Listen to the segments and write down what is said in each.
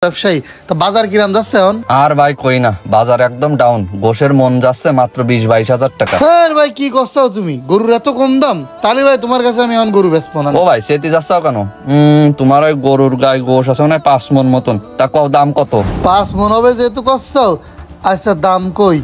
ব্যবসায়ী তো বাজার কিরাম যাচ্ছে এখন? আর ভাই কই না, বাজার একদম ডাউন। গোশের মন যাচ্ছে মাত্র 20-22 হাজার টাকা। হ্যাঁ ভাই, কি করছো তুমি? গরুর এত কম দাম? তাহলে ভাই তোমার কাছে আমি এখন গরু বেচবো না। ও ভাই সেটি যাচ্ছাও কেন? তোমার ওই গরুর গায়ে গোশ আছে না 5 মন মতন, তা দাম কত? 5 মন হবে যেহেতু করছো। আচ্ছা দাম কই?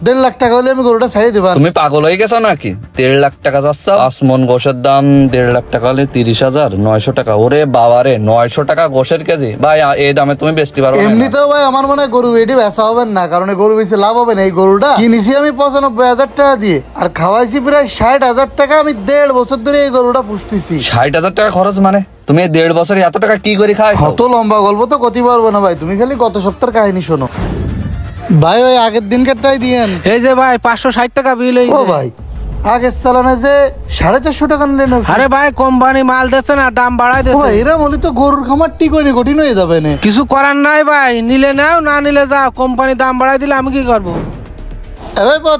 1.5 লাখ টাকা হলে আমি গরুটা ছাড়িয়ে দেবা। তুমি পাগল হয়ে গেছো নাকি? 1.5 লাখ টাকা যাচ্ছা? 5 মন গোশের দাম 1.5 লাখ টাকা হলে 30,900 টাকা। ওরে বাবারে, 900 টাকা গোশের কেজি। ভাই এই দামে তুমি বেচতে পারো না? এমনিতেও ভাই আমার মনে হয় গরু এটি বেচা হবে না, কারণ গরু বেশি লাভ হবে না। এই গরুটা কিনেছি আমি 95,000 টাকা দিয়ে, আর খাওয়াইছি প্রায় 60,000 টাকা। আমি 1.5 বছর ধরে এই গরুটা পুষতেছি। 60,000 টাকা খরচ মানে? তুমি 1.5 বছরে এত টাকা কি করে খাইছো? কত লম্বা গল্প তো করতে পারবো না ভাই, তুমি খালি গত সপ্তাহের কাহিনী শোনো। ভাই ওই আগের দিনকারটাই দিয়েন। এই যে ভাই 560 টাকা বিল হয়েছে। ও ভাই, আগের চালানে যে 450 টাকা নিলেন। আরে ভাই কোম্পানি মাল দিচ্ছে না, দাম বাড়াই দিচ্ছে। এরা বলি তো গরুর খামার ঠিক হয়নি, কঠিন হয়ে যাবে না। কিছু করার নাই ভাই, নিলে নাও, না নিলে যাও। কোম্পানি দাম বাড়াই দিলে আমি কি করবো?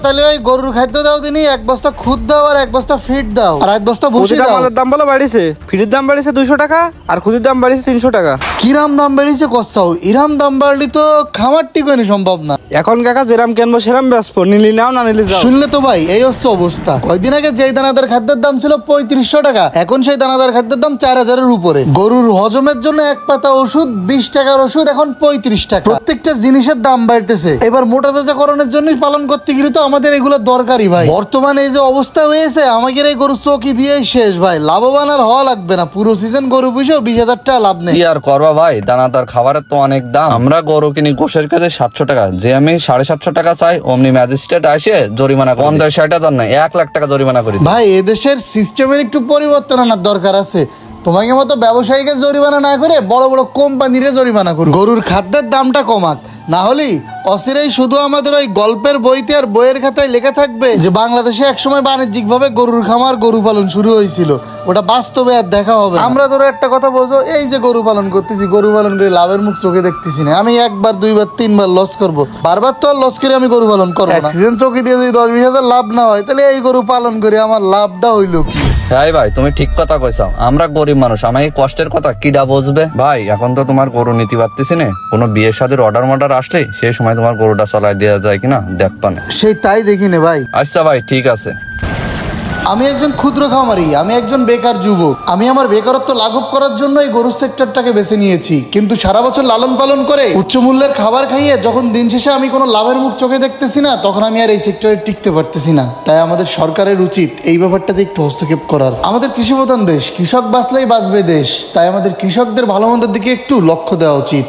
তাহলে ওই গরুর খাদ্য দাও দিনই, 1 বস্তা খুদ দাও, আর 1 বস্তা ফিট দাও, আর 1 বস্তা ভুসি দাও। মালের দাম বলো বাড়িছে, ফিটের দাম বাড়িছে 200 টাকা, আর খুদের দাম বাড়িছে 300 টাকা। কিরাম দাম বেড়েছে কচ্ছাও? ইরাম দাম বাড়লি তো খামার ঠিক হয়নি, সম্ভব না। এখন কাকা যেরাম কেনবো সেরাম বেচবো, নিলি নাও না নিলি যাও। শুনলে তো ভাই এই হচ্ছে অবস্থা। কয়েকদিন আগে যেই দানাদার খাদ্যের দাম ছিল 3500 টাকা, এখন সেই দানাদার খাদ্যের দাম 4000-এর উপরে। গরুর হজমের জন্য 1 পাতা ওষুধ 20 টাকার ওষুধ এখন 35 টাকা। প্রত্যেকটা জিনিসের দাম বাড়তেছে। এবার মোটা তাজাকরণের জন্য পালন করতে গেলে তো আমাদের এগুলো দরকারি ভাই। বর্তমানে এই যে অবস্থা হয়েছে, আমাদের এই গরু চৌকি দিয়ে শেষ ভাই। লাভবান আর হওয়া লাগবে না। পুরো সিজন গরু পুষেও 20,000 টাকা লাভ নেই। কি আর করবা ভাই, দানাদার খাবারের তো অনেক দাম। আমরা গরু কিনি গোশের কাছে 700 টাকা, যে আমি 750 টাকা চাই, অমনি ম্যাজিস্ট্রেট আসে জরিমানা 50-60 হাজার না 1 লাখ টাকা জরিমানা করি। ভাই এদেশের সিস্টেমের একটু পরিবর্তন আনার দরকার আছে। তোমাকে মতো ব্যবসায়ীকে জরিমানা না করে বড় বড় কোম্পানিরে জরিমানা করুন। গরুর খাদ্যের দামটা কমাক, না হলেই অচিরেই শুধু আমাদের ওই গল্পের বইতে আর বইয়ের খাতায় লেখা থাকবে যে বাংলাদেশে একসময় বাণিজ্যিক ভাবে গরুর খামার গরু পালন শুরু হয়েছিল। ওটা বাস্তবে আর দেখা হবে। আমরা ধরো একটা কথা বলছো, এই যে গরু পালন করতেছি, গরু পালন করে লাভের মুখ চোখে দেখতেছি না। আমি 1বার 2বার 3বার লস করবো, বারবার তো আর লস করে আমি গরু পালন করবো না। সিজন চৌকি দিয়ে যদি 10-20 হাজার লাভ না হয়, তাহলে এই গরু পালন করে আমার লাভটা হইলো কি? হ্যাঁ ভাই তুমি ঠিক কথা কইছো। আমরা গরিব মানুষ, আমি এই কষ্টের কথা কিডা বুঝবে? ভাই এখন তো তোমার গরু নিতে পারতেছি না। কোনো বিয়ের সাথে অর্ডার আসলে সেই সময় তোমার গরুটা চালাই দেওয়া যায় কিনা দেখবানে। সেই তাই দেখি নে ভাই। আচ্ছা ভাই ঠিক আছে। আমি একজন ক্ষুদ্র খামারি, আমি একজন বেকার যুবক। আমি আমার বেকারত্ব লাঘব করার জন্য এই গরুর সেক্টরটাকে বেছে নিয়েছি। কিন্তু সারা বছর লালন পালন করে উচ্চ মূল্যের খাবার খাইয়ে যখন দিন শেষে আমি কোনো লাভের মুখ চোখে দেখতেছি না, তখন আমি আর এই সেক্টরে টিকতে পারতেছি না। তাই আমাদের সরকারের উচিত এই ব্যাপারটাতে একটু হস্তক্ষেপ করার। আমাদের কৃষি প্রধান দেশ, কৃষক বাঁচলেই বাঁচবে দেশ। তাই আমাদের কৃষকদের ভালো মন্দের দিকে একটু লক্ষ্য দেওয়া উচিত।